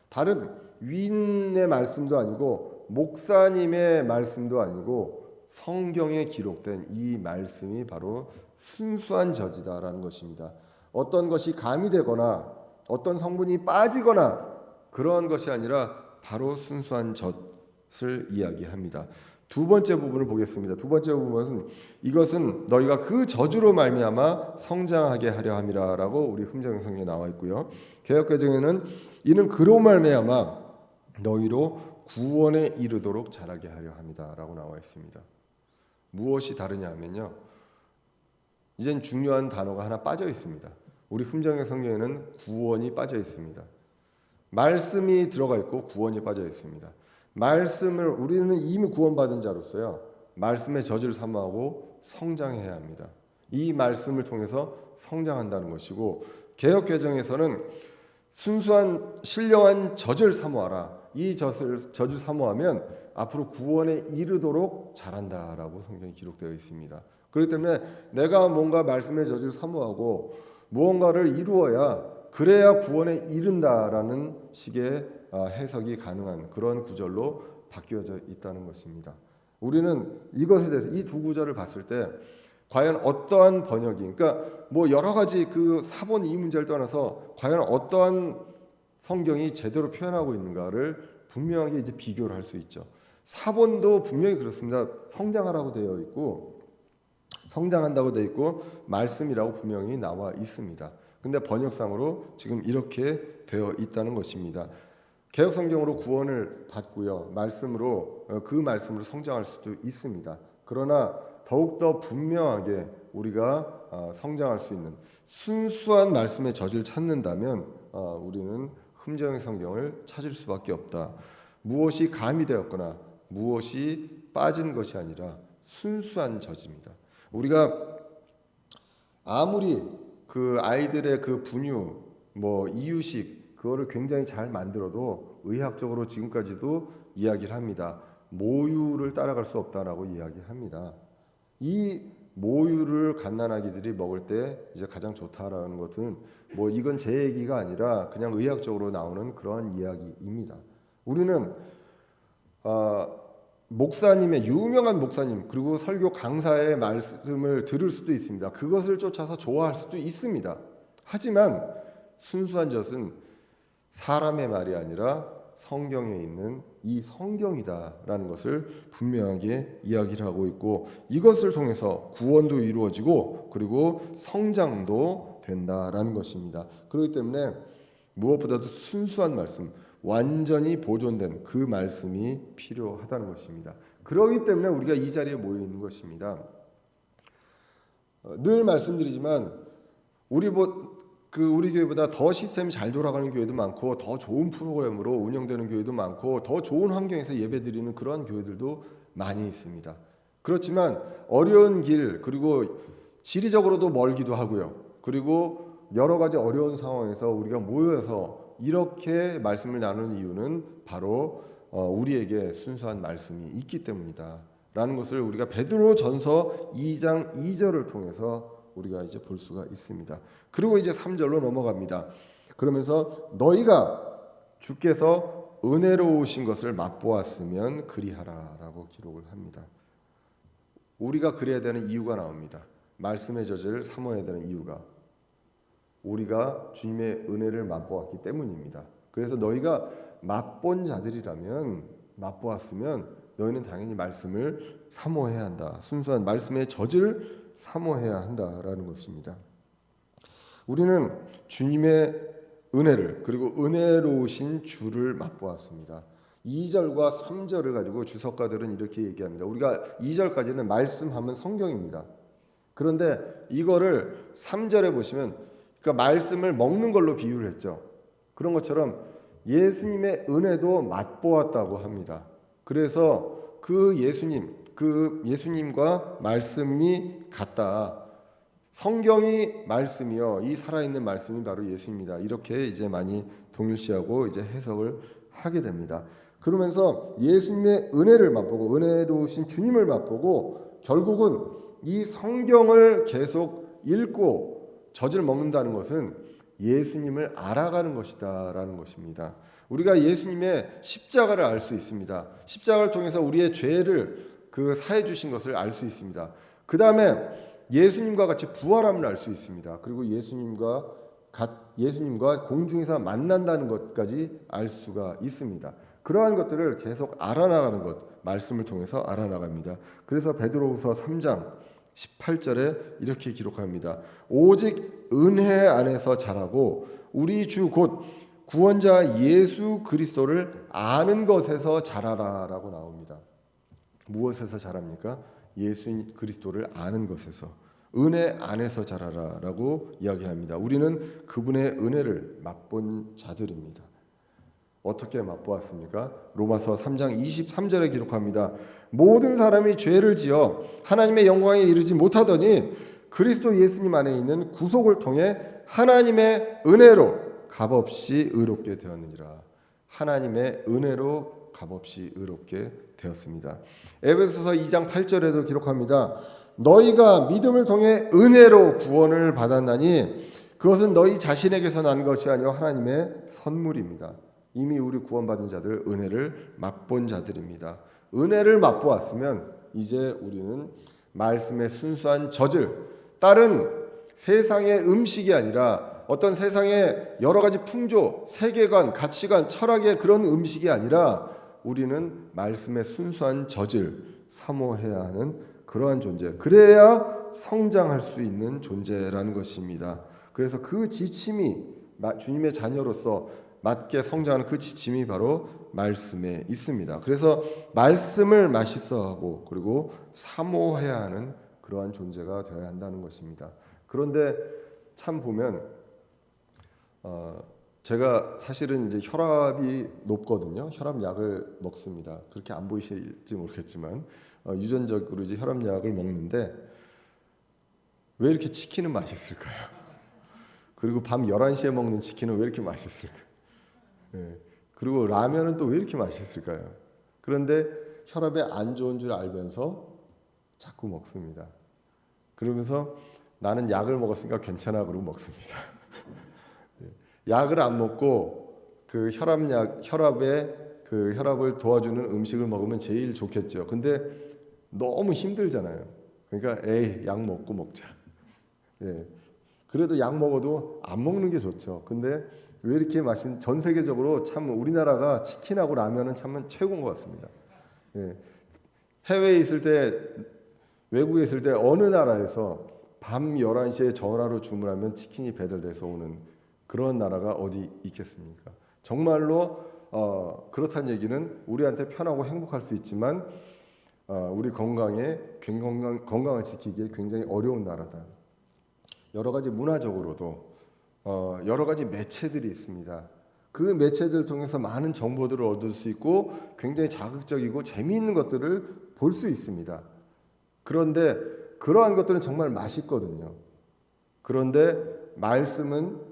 다른 위인의 말씀도 아니고 목사님의 말씀도 아니고 성경에 기록된 이 말씀이 바로 순수한 저지다라는 것입니다. 어떤 것이 가미되거나 어떤 성분이 빠지거나 그러한 것이 아니라 바로 순수한 젖을 이야기합니다. 두 번째 부분을 보겠습니다. 두 번째 부분은 이것은 너희가 그 저주로 말미암아 성장하게 하려 함이라라고 우리 흠정성에 나와 있고요. 개역개정에는 이는 그로 말미암아 너희로 구원에 이르도록 자라게 하려 합니다라고 나와 있습니다. 무엇이 다르냐 하면요. 이젠 중요한 단어가 하나 빠져 있습니다. 우리 흠정의 성경에는 구원이 빠져 있습니다. 말씀이 들어가 있고 구원이 빠져 있습니다. 말씀을 우리는 이미 구원받은 자로서요. 말씀의 저주를 사모하고 성장해야 합니다. 이 말씀을 통해서 성장한다는 것이고 개역개정에서는 순수한 신령한 젖을 사모하라. 이 젖을 사모하면 앞으로 구원에 이르도록 자란다라고 성경에 기록되어 있습니다. 그렇기 때문에 내가 뭔가 말씀의 젖을 사모하고 무언가를 이루어야 그래야 구원에 이른다라는 식의 해석이 가능한 그런 구절로 바뀌어져 있다는 것입니다. 우리는 이것에 대해서 이 두 구절을 봤을 때 과연 어떠한 번역이, 그러니까 뭐 여러 가지 그 사본 이 문제를 떠나서 과연 어떠한 성경이 제대로 표현하고 있는가를 분명하게 이제 비교를 할 수 있죠. 사본도 분명히 그렇습니다. 성장하라고 되어 있고 성장한다고 되어 있고 말씀이라고 분명히 나와 있습니다. 근데 번역상으로 지금 이렇게 되어 있다는 것입니다. 개역 성경으로 구원을 받고요. 말씀으로 그 말씀으로 성장할 수도 있습니다. 그러나 더욱더 분명하게 우리가 성장할 수 있는 순수한 말씀의 젖을 찾는다면 우리는 흠정의 성경을 찾을 수밖에 없다. 무엇이 가미되었거나 무엇이 빠진 것이 아니라 순수한 젖입니다. 우리가 아무리 그 아이들의 그 분유, 뭐 이유식 그거를 굉장히 잘 만들어도 의학적으로 지금까지도 이야기를 합니다. 모유를 따라갈 수 없다라고 이야기합니다. 이 모유를 갓난아기들이 먹을 때 이제 가장 좋다라는 것은 뭐 이건 제 얘기가 아니라 그냥 의학적으로 나오는 그러한 이야기입니다. 우리는 목사님의 유명한 목사님 그리고 설교 강사의 말씀을 들을 수도 있습니다. 그것을 쫓아서 좋아할 수도 있습니다. 하지만 순수한 젖은 사람의 말이 아니라 성경에 있는 이 성경이다라는 것을 분명하게 이야기를 하고 있고 이것을 통해서 구원도 이루어지고 그리고 성장도 된다라는 것입니다. 그렇기 때문에 무엇보다도 순수한 말씀, 완전히 보존된 그 말씀이 필요하다는 것입니다. 그렇기 때문에 우리가 이 자리에 모여 있는 것입니다. 늘 말씀드리지만 우리 교회보다 더 시스템이 잘 돌아가는 교회도 많고 더 좋은 프로그램으로 운영되는 교회도 많고 더 좋은 환경에서 예배드리는 그러한 교회들도 많이 있습니다. 그렇지만 어려운 길 그리고 지리적으로도 멀기도 하고요. 그리고 여러 가지 어려운 상황에서 우리가 모여서 이렇게 말씀을 나누는 이유는 바로 우리에게 순수한 말씀이 있기 때문이다 라는 것을 우리가 베드로전서 2장 2절을 통해서 우리가 이제 볼 수가 있습니다. 그리고 이제 3절로 넘어갑니다. 그러면서 너희가 주께서 은혜로우신 것을 맛보았으면 그리하라라고 기록을 합니다. 우리가 그래야 되는 이유가 나옵니다. 말씀의 젖을 사모해야 되는 이유가 우리가 주님의 은혜를 맛보았기 때문입니다. 그래서 너희가 맛본 자들이라면 맛보았으면 너희는 당연히 말씀을 사모해야 한다. 순수한 말씀의 젖을 사모해야 한다라는 것입니다. 우리는 주님의 은혜를 그리고 은혜로우신 주를 맛보았습니다. 2절과 3절을 가지고 주석가들은 이렇게 얘기합니다. 우리가 2절까지는 말씀하면 성경입니다. 그런데 이거를 3절에 보시면 그러니까 말씀을 먹는 걸로 비유를 했죠. 그런 것처럼 예수님의 은혜도 맛보았다고 합니다. 그래서 그 예수님과 말씀이 같다. 성경이 말씀이요, 이 살아있는 말씀이 바로 예수입니다. 이렇게 이제 많이 동일시하고 이제 해석을 하게 됩니다. 그러면서 예수님의 은혜를 맛보고 은혜로우신 주님을 맛보고 결국은 이 성경을 계속 읽고 젖을 먹는다는 것은 예수님을 알아가는 것이다라는 것입니다. 우리가 예수님의 십자가를 알 수 있습니다. 십자가를 통해서 우리의 죄를 사해 주신 것을 알 수 있습니다. 그 다음에 예수님과 같이 부활함을 알 수 있습니다. 그리고 예수님과 공중에서 만난다는 것까지 알 수가 있습니다. 그러한 것들을 계속 알아나가는 것, 말씀을 통해서 알아나갑니다. 그래서 베드로후서 3장 18절에 이렇게 기록합니다. 오직 은혜 안에서 자라고 우리 주 곧 구원자 예수 그리스도를 아는 것에서 자라라라고 나옵니다. 무엇에서 자랍니까? 예수 그리스도를 아는 것에서, 은혜 안에서 자라라라고 이야기합니다. 우리는 그분의 은혜를 맛본 자들입니다. 어떻게 맛보았습니까? 로마서 3장 23절에 기록합니다. 모든 사람이 죄를 지어 하나님의 영광에 이르지 못하더니 그리스도 예수님 안에 있는 구속을 통해 하나님의 은혜로 값없이 의롭게 되었느니라. 하나님의 은혜로 값없이 의롭게 되었습니다. 에베소서 2장 8절에도 기록합니다. 너희가 믿음을 통해 은혜로 구원을 받았나니 그것은 너희 자신에게서 난 것이 아니요 하나님의 선물입니다. 이미 우리 구원받은 자들, 은혜를 맛본 자들입니다. 은혜를 맛보았으면 이제 우리는 말씀의 순수한 젖을, 다른 세상의 음식이 아니라 어떤 세상의 여러 가지 풍조, 세계관, 가치관, 철학의 그런 음식이 아니라 우리는 말씀의 순수한 젖을 사모해야 하는 그러한 존재, 그래야 성장할 수 있는 존재라는 것입니다. 그래서 그 지침이 주님의 자녀로서 맞게 성장하는 그 지침이 바로 말씀에 있습니다. 그래서 말씀을 맛있어하고 그리고 사모해야 하는 그러한 존재가 되어야 한다는 것입니다. 그런데 참 보면 제가 사실은 이제 혈압이 높거든요. 혈압약을 먹습니다. 그렇게 안 보이실지 모르겠지만 유전적으로 이제 혈압약을 먹는데 왜 이렇게 치킨은 맛있을까요? 그리고 밤 11시에 먹는 치킨은 왜 이렇게 맛있을까요? 네. 그리고 라면은 또 왜 이렇게 맛있을까요? 그런데 혈압에 안 좋은 줄 알면서 자꾸 먹습니다. 그러면서 나는 약을 먹었으니까 괜찮아 그러고 먹습니다. 약을 안 먹고 그 혈압을 도와주는 음식을 먹으면 제일 좋겠죠. 근데 너무 힘들잖아요. 그러니까 약 먹자. 예. 그래도 약 먹어도 안 먹는 게 좋죠. 근데 왜 이렇게 전 세계적으로 참 우리나라가 치킨하고 라면은 참 최고인 것 같습니다. 예. 해외에 있을 때, 외국에 있을 때 어느 나라에서 밤 11시에 전화로 주문하면 치킨이 배달돼서 오는 그런 나라가 어디 있겠습니까? 정말로 그렇다는 얘기는 우리한테 편하고 행복할 수 있지만 우리 건강을 지키기에 굉장히 어려운 나라다. 여러 가지 문화적으로도 여러 가지 매체들이 있습니다. 그 매체들을 통해서 많은 정보들을 얻을 수 있고 굉장히 자극적이고 재미있는 것들을 볼 수 있습니다. 그런데 그러한 것들은 정말 맛있거든요. 그런데 말씀은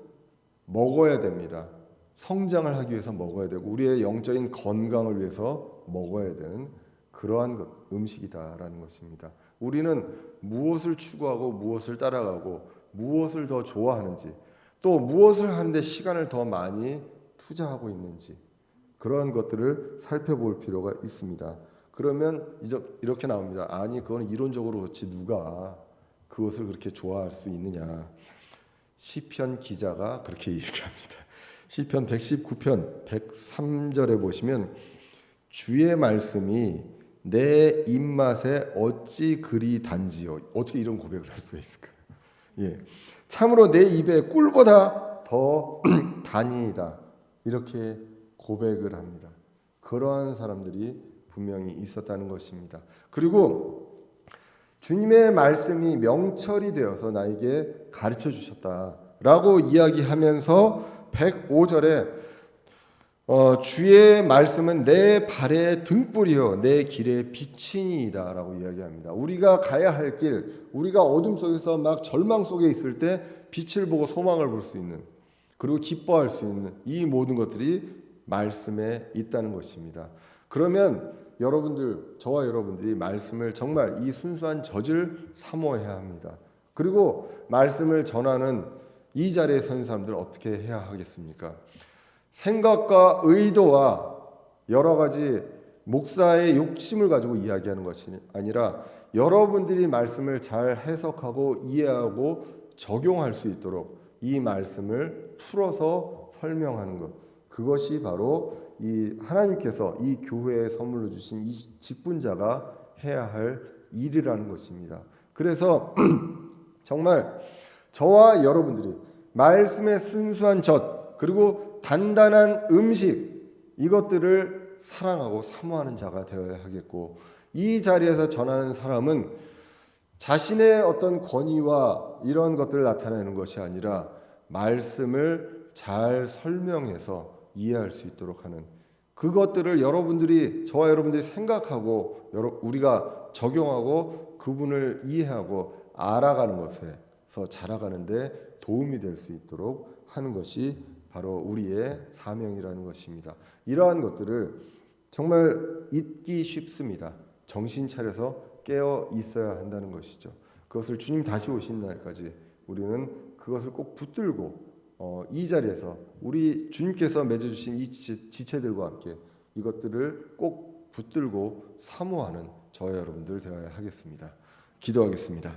먹어야 됩니다. 성장을 하기 위해서 먹어야 되고 우리의 영적인 건강을 위해서 먹어야 되는 그러한 음식이다라는 것입니다. 우리는 무엇을 추구하고 무엇을 따라가고 무엇을 더 좋아하는지 또 무엇을 하는데 시간을 더 많이 투자하고 있는지 그러한 것들을 살펴볼 필요가 있습니다. 그러면 이렇게 나옵니다. 아니 그건 이론적으로 그렇지 누가 그것을 그렇게 좋아할 수 있느냐. 시편 기자가 그렇게 얘기합니다. 시편 119편 103절에 보시면 주의 말씀이 내 입맛에 어찌 그리 단지요. 어떻게 이런 고백을 할 수가 있을까요? 예, 참으로 내 입에 꿀보다 더 단이다. 이렇게 고백을 합니다. 그러한 사람들이 분명히 있었다는 것입니다. 그리고 주님의 말씀이 명철이 되어서 나에게 가르쳐 주셨다라고 이야기하면서 105절에 주의 말씀은 내 발의 등불이요 내 길의 빛이니이다라고 이야기합니다. 우리가 가야 할 길, 우리가 어둠 속에서 막 절망 속에 있을 때 빛을 보고 소망을 볼 수 있는, 그리고 기뻐할 수 있는 이 모든 것들이 말씀에 있다는 것입니다. 그러면 여러분들, 저와 여러분들이 말씀을 정말 이 순수한 젖을 사모해야 합니다. 그리고 말씀을 전하는 이 자리에 선 사람들 어떻게 해야 하겠습니까? 생각과 의도와 여러 가지 목사의 욕심을 가지고 이야기하는 것이 아니라 여러분들이 말씀을 잘 해석하고 이해하고 적용할 수 있도록 이 말씀을 풀어서 설명하는 것, 그것이 바로 이 하나님께서 이 교회에 선물로 주신 이 직분자가 해야 할 일이라는 것입니다. 그래서 정말 저와 여러분들이 말씀의 순수한 젖, 그리고 단단한 음식, 이것들을 사랑하고 사모하는 자가 되어야 하겠고, 이 자리에서 전하는 사람은 자신의 어떤 권위와 이런 것들을 나타내는 것이 아니라 말씀을 잘 설명해서 이해할 수 있도록 하는, 그것들을 여러분들이, 저와 여러분들이 생각하고 우리가 적용하고 그분을 이해하고 알아가는 것에서 자라가는데 도움이 될 수 있도록 하는 것이 바로 우리의 사명이라는 것입니다. 이러한 것들을 정말 잊기 쉽습니다. 정신 차려서 깨어 있어야 한다는 것이죠. 그것을 주님 다시 오신 날까지 우리는 그것을 꼭 붙들고 이 자리에서 우리 주님께서 맺어주신 이 지체들과 함께 이것들을 꼭 붙들고 사모하는 저와 여러분들 되어야 하겠습니다. 기도하겠습니다.